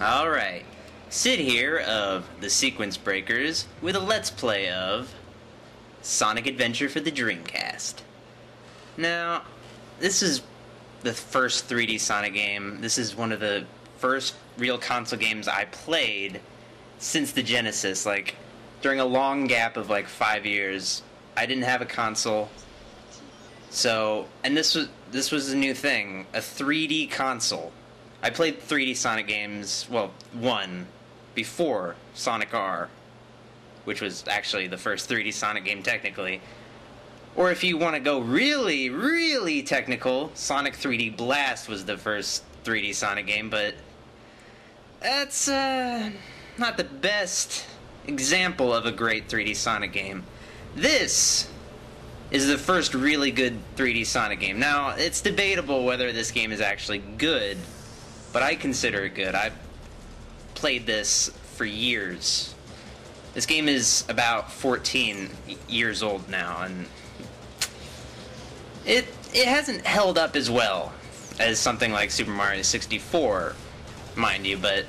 Alright, Sid here of The Sequence Breakers with a Let's Play of Sonic Adventure for the Dreamcast. Now, this is the first 3D Sonic game. This is one of the first real console games I played since the Genesis. Like, during a long gap of like 5 years, I didn't have a console. So, and this was a new thing, a 3D console. I played 3D Sonic games, well, one, before Sonic R, which was actually the first 3D Sonic game technically. Or if you want to go really, really technical, Sonic 3D Blast was the first 3D Sonic game, but that's not the best example of a great 3D Sonic game. This is the first really good 3D Sonic game. Now, it's debatable whether this game is actually good, but I consider it good. I've played this for years. This game is about 14 years old now, and it hasn't held up as well as something like Super Mario 64, mind you, but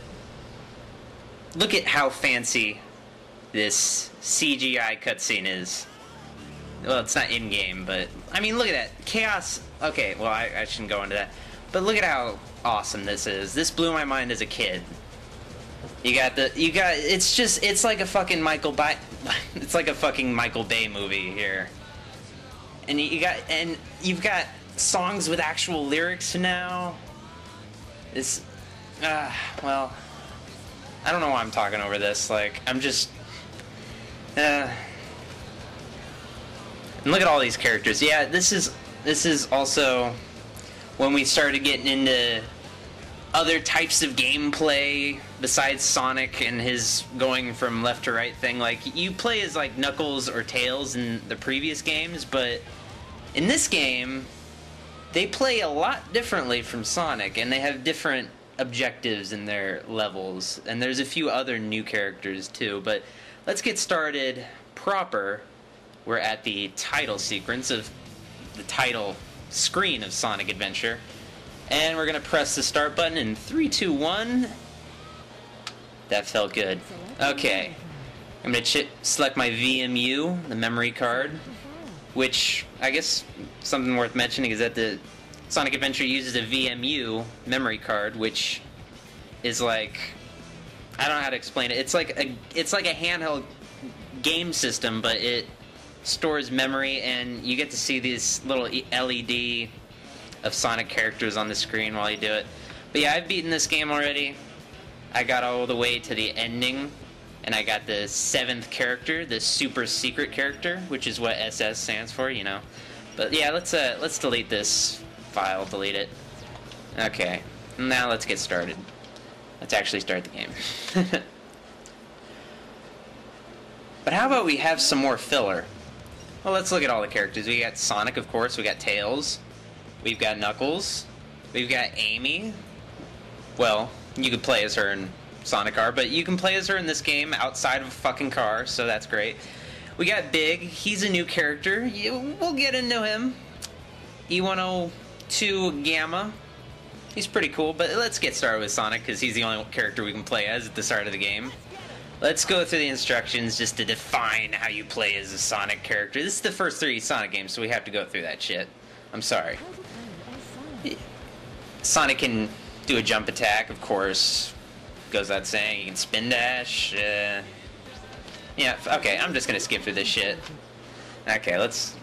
look at how fancy this CGI cutscene is. Well, it's not in-game, but I mean, look at that. Chaos. Okay, well, I shouldn't go into that. But look at how awesome this is. This blew my mind as a kid. It's like a fucking it's like a fucking Michael Bay movie here. And you've got songs with actual lyrics now. It's, well, I don't know why I'm talking over this. Like, I'm just, and look at all these characters. Yeah, this is also when we started getting into other types of gameplay besides Sonic and his going from left to right thing. Like, you play as like Knuckles or Tails in the previous games, but in this game they play a lot differently from Sonic, and they have different objectives in their levels, and there's a few other new characters too. But let's get started proper. We're at the title sequence of the title screen of Sonic Adventure, and we're gonna press the start button in 3, 2, 1. That felt good. Okay, I'm gonna select my VMU, the memory card, which I guess something worth mentioning is that the Sonic Adventure uses a VMU memory card, which is like, I don't know how to explain it. It's like a handheld game system, but it stores memory, and you get to see this little LED of Sonic characters on the screen while you do it. But yeah, I've beaten this game already. I got all the way to the ending, and I got the 7th character, the super secret character, which is what SS stands for, you know. But yeah, let's delete this file, delete it. Okay, now let's get started. Let's actually start the game. But how about we have some more filler? Well, let's look at all the characters. We got Sonic, of course. We got Tails. We've got Knuckles. We've got Amy. Well, you could play as her in Sonic R, but you can play as her in this game outside of a fucking car, so that's great. We got Big. He's a new character. We'll get into him. E102 Gamma. He's pretty cool, but let's get started with Sonic, because he's the only character we can play as at the start of the game. Let's go through the instructions just to define how you play as a Sonic character. This is the first 3D Sonic game, so we have to go through that shit. I'm sorry. Sonic can do a jump attack, of course. Goes without saying. You can spin dash. Yeah, okay, I'm just gonna skip through this shit. Okay, let's...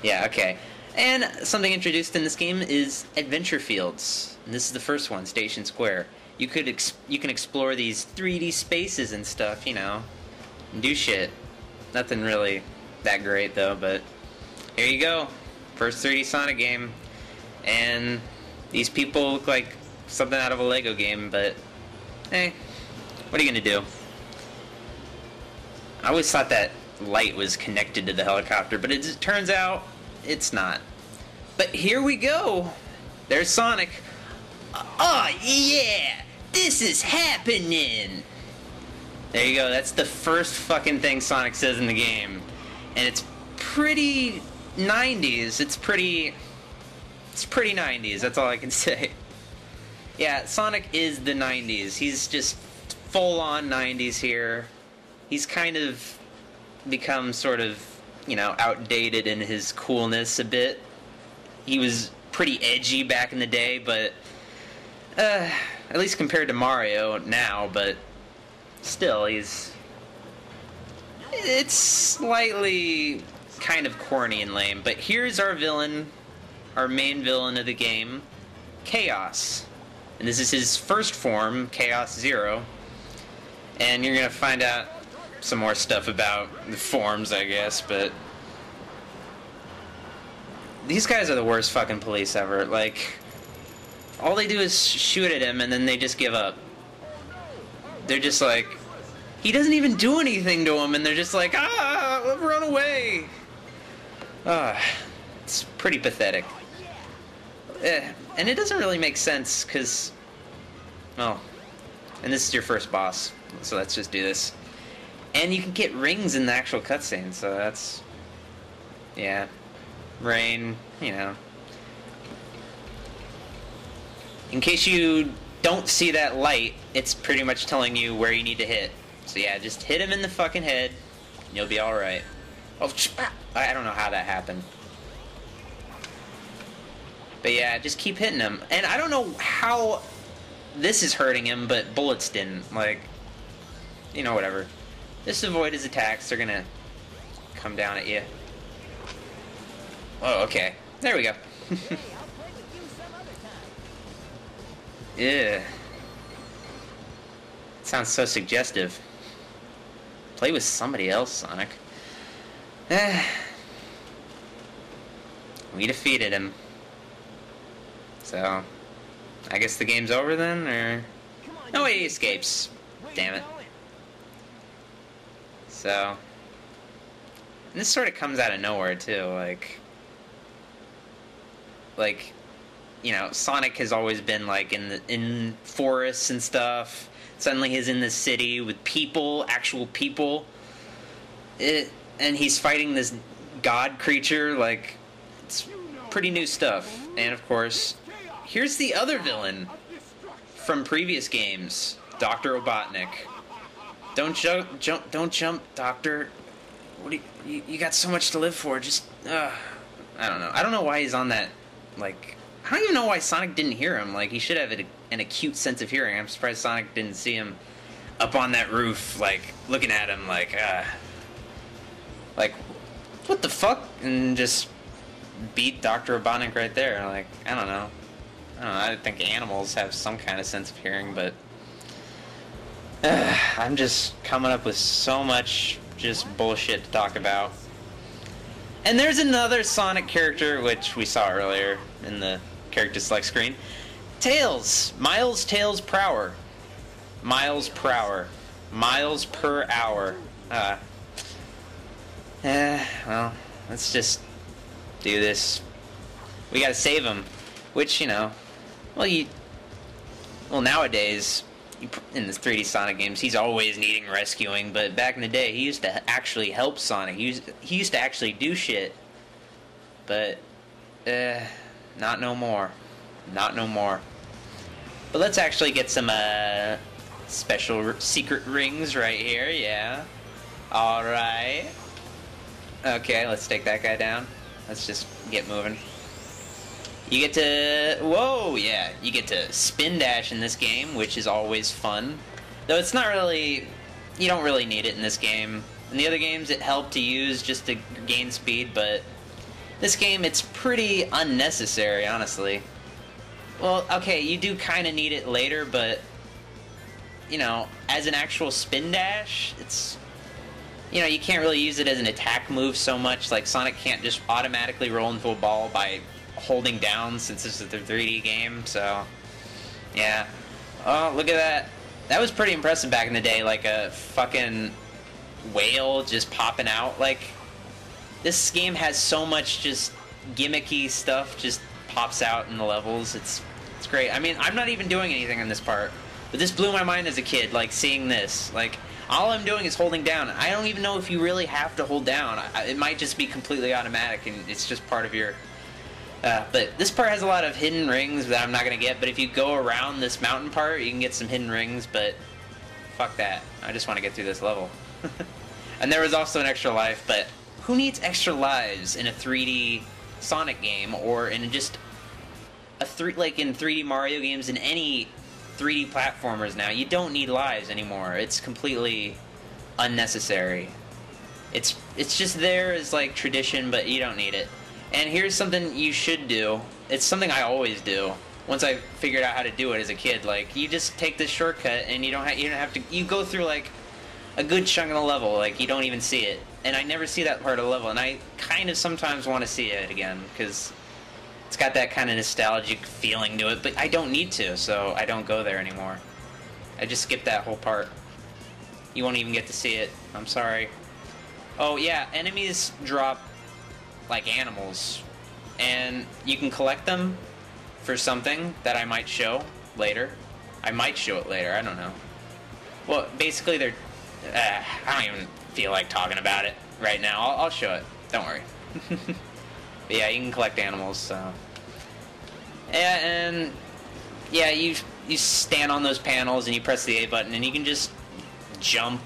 Yeah, okay. And something introduced in this game is adventure fields. And this is the first one, Station Square. You can explore these 3D spaces and stuff, you know, and do shit. Nothing really that great though, but here you go. First 3D Sonic game. And these people look like something out of a Lego game, but hey, what are you gonna do? I always thought that light was connected to the helicopter, but it turns out it's not. But here we go. There's Sonic. Oh yeah! This is happening! There you go, that's the first fucking thing Sonic says in the game. And it's pretty 90s. It's pretty 90s, that's all I can say. Yeah, Sonic is the 90s. He's just full-on 90s here. He's kind of become sort of, you know, outdated in his coolness a bit. He was pretty edgy back in the day, but at least compared to Mario now, but still, it's slightly kind of corny and lame. But here's our villain, our main villain of the game, Chaos. And this is his first form, Chaos Zero. And you're gonna find out some more stuff about the forms, I guess, but these guys are the worst fucking police ever. Like, all they do is shoot at him and then they just give up. They're just like, he doesn't even do anything to him, and they're just like, run away. It's pretty pathetic. And it doesn't really make sense, because, oh, and this is your first boss, so let's just do this. And you can get rings in the actual cutscene, so that's, yeah, rain, you know. In case you don't see that light, it's pretty much telling you where you need to hit. So yeah, just hit him in the fucking head, and you'll be alright. Oh, I don't know how that happened. But yeah, just keep hitting him. And I don't know how this is hurting him, but bullets didn't. Like, you know, whatever. Just avoid his attacks. They're gonna come down at you. Oh, okay. There we go. Yeah. Sounds so suggestive. Play with somebody else, Sonic. We defeated him. So, I guess the game's over then, or... No, he escapes. Damn it. So... And this sort of comes out of nowhere, too, like, you know, Sonic has always been, like, in forests and stuff. Suddenly he's in this city with people, actual people. And he's fighting this god creature, like, it's pretty new stuff. And, of course, here's the other villain from previous games, Dr. Robotnik. Don't jump, Doctor. What do you got so much to live for, just, I don't know. I don't know why he's on that, like... I don't even know why Sonic didn't hear him. Like, he should have an acute sense of hearing. I'm surprised Sonic didn't see him up on that roof, like, looking at him, like, what the fuck? And just beat Dr. Robotnik right there. Like, I don't know. I think animals have some kind of sense of hearing, but... I'm just coming up with so much just bullshit to talk about. And there's another Sonic character, which we saw earlier in the character select screen. Tails! Miles Tails Prower. Miles per hour. Miles per hour. Well, let's just do this. We gotta save him. Which, you know, well, nowadays, in the 3D Sonic games, he's always needing rescuing, but back in the day, he used to actually help Sonic. He used to actually do shit. But, not no more. Not no more. But let's actually get some, special secret rings right here, yeah. Alright. Okay, let's take that guy down. Let's just get moving. You get to... Whoa, yeah. You get to spin dash in this game, which is always fun. Though it's not really... You don't really need it in this game. In the other games, it helped to use just to gain speed, but... This game, it's pretty unnecessary, honestly. Well, okay, you do kind of need it later, but... You know, as an actual spin dash, it's... You know, you can't really use it as an attack move so much. Like, Sonic can't just automatically roll into a ball by holding down since this is a 3D game, so... Yeah. Oh, look at that. That was pretty impressive back in the day, like a fucking whale just popping out. Like, this game has so much just gimmicky stuff just pops out in the levels. It's great. I mean, I'm not even doing anything in this part, but this blew my mind as a kid, like, seeing this. Like, all I'm doing is holding down. I don't even know if you really have to hold down. It might just be completely automatic, and it's just part of your But this part has a lot of hidden rings that I'm not going to get, but if you go around this mountain part, you can get some hidden rings, but fuck that. I just want to get through this level. And there was also an extra life, but who needs extra lives in a 3D Sonic game, or in just like in 3D Mario games, in any 3D platformers now? You don't need lives anymore. It's completely unnecessary. It's just there as like tradition, but you don't need it. And here's something you should do. It's something I always do. Once I figured out how to do it as a kid, like, you just take this shortcut and you don't have to. You go through like a good chunk of the level, like you don't even see it. And I never see that part of the level, and I kind of sometimes want to see it again because it's got that kind of nostalgic feeling to it. But I don't need to, so I don't go there anymore. I just skip that whole part. You won't even get to see it. I'm sorry. Oh yeah, enemies drop like animals, and you can collect them for something that I might show later. I might show it later, I don't know. Well, basically they're... I don't even feel like talking about it right now. I'll show it, don't worry. But yeah, you can collect animals, so... Yeah, and... Yeah, you stand on those panels and you press the A button and you can just jump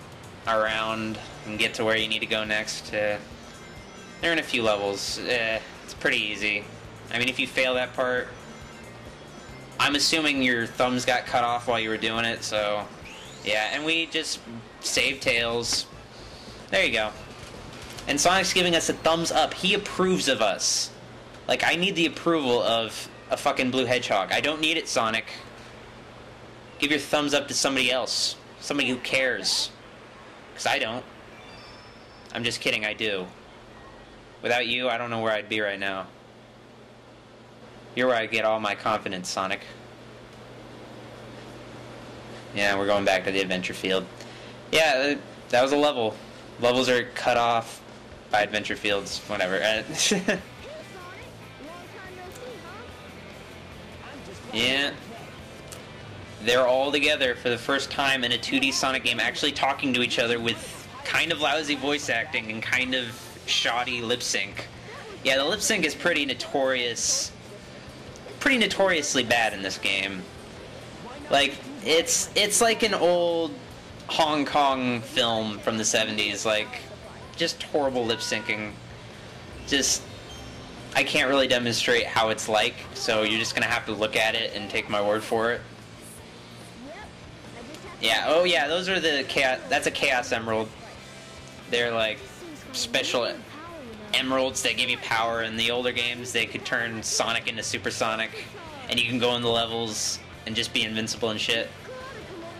around and get to where you need to go next. They're in a few levels. It's pretty easy. I mean, if you fail that part, I'm assuming your thumbs got cut off while you were doing it, so... Yeah, and we just save Tails. There you go. And Sonic's giving us a thumbs up. He approves of us. Like, I need the approval of a fucking blue hedgehog. I don't need it, Sonic. Give your thumbs up to somebody else. Somebody who cares. Because I don't. I'm just kidding, I do. Without you, I don't know where I'd be right now. You're where I get all my confidence, Sonic. Yeah, we're going back to the adventure field. Yeah, that was a level. Levels are cut off by adventure fields, whatever. Yeah. They're all together for the first time in a 2D Sonic game, actually talking to each other with kind of lousy voice acting and kind of shoddy lip sync. Yeah, the lip sync is pretty notoriously bad in this game. Like, it's like an old Hong Kong film from the 70s, like, just horrible lip syncing. Just, I can't really demonstrate how it's like, so you're just gonna have to look at it and take my word for it. Yeah, oh yeah, those are the Chaos, that's a Chaos Emerald. They're like special emeralds that give you power. In the older games, they could turn Sonic into Super Sonic, and you can go in the levels and just be invincible and shit.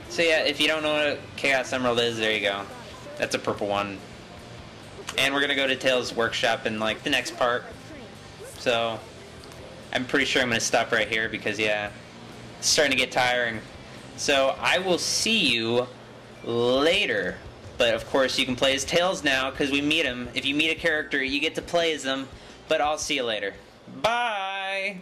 So yeah, if you don't know what a Chaos Emerald is, there you go. That's a purple one. And we're gonna go to Tails' workshop in like the next part. So I'm pretty sure I'm gonna stop right here because yeah, it's starting to get tiring. So I will see you later. But of course you can play as Tails now because we meet him. If you meet a character, you get to play as them. But I'll see you later. Bye!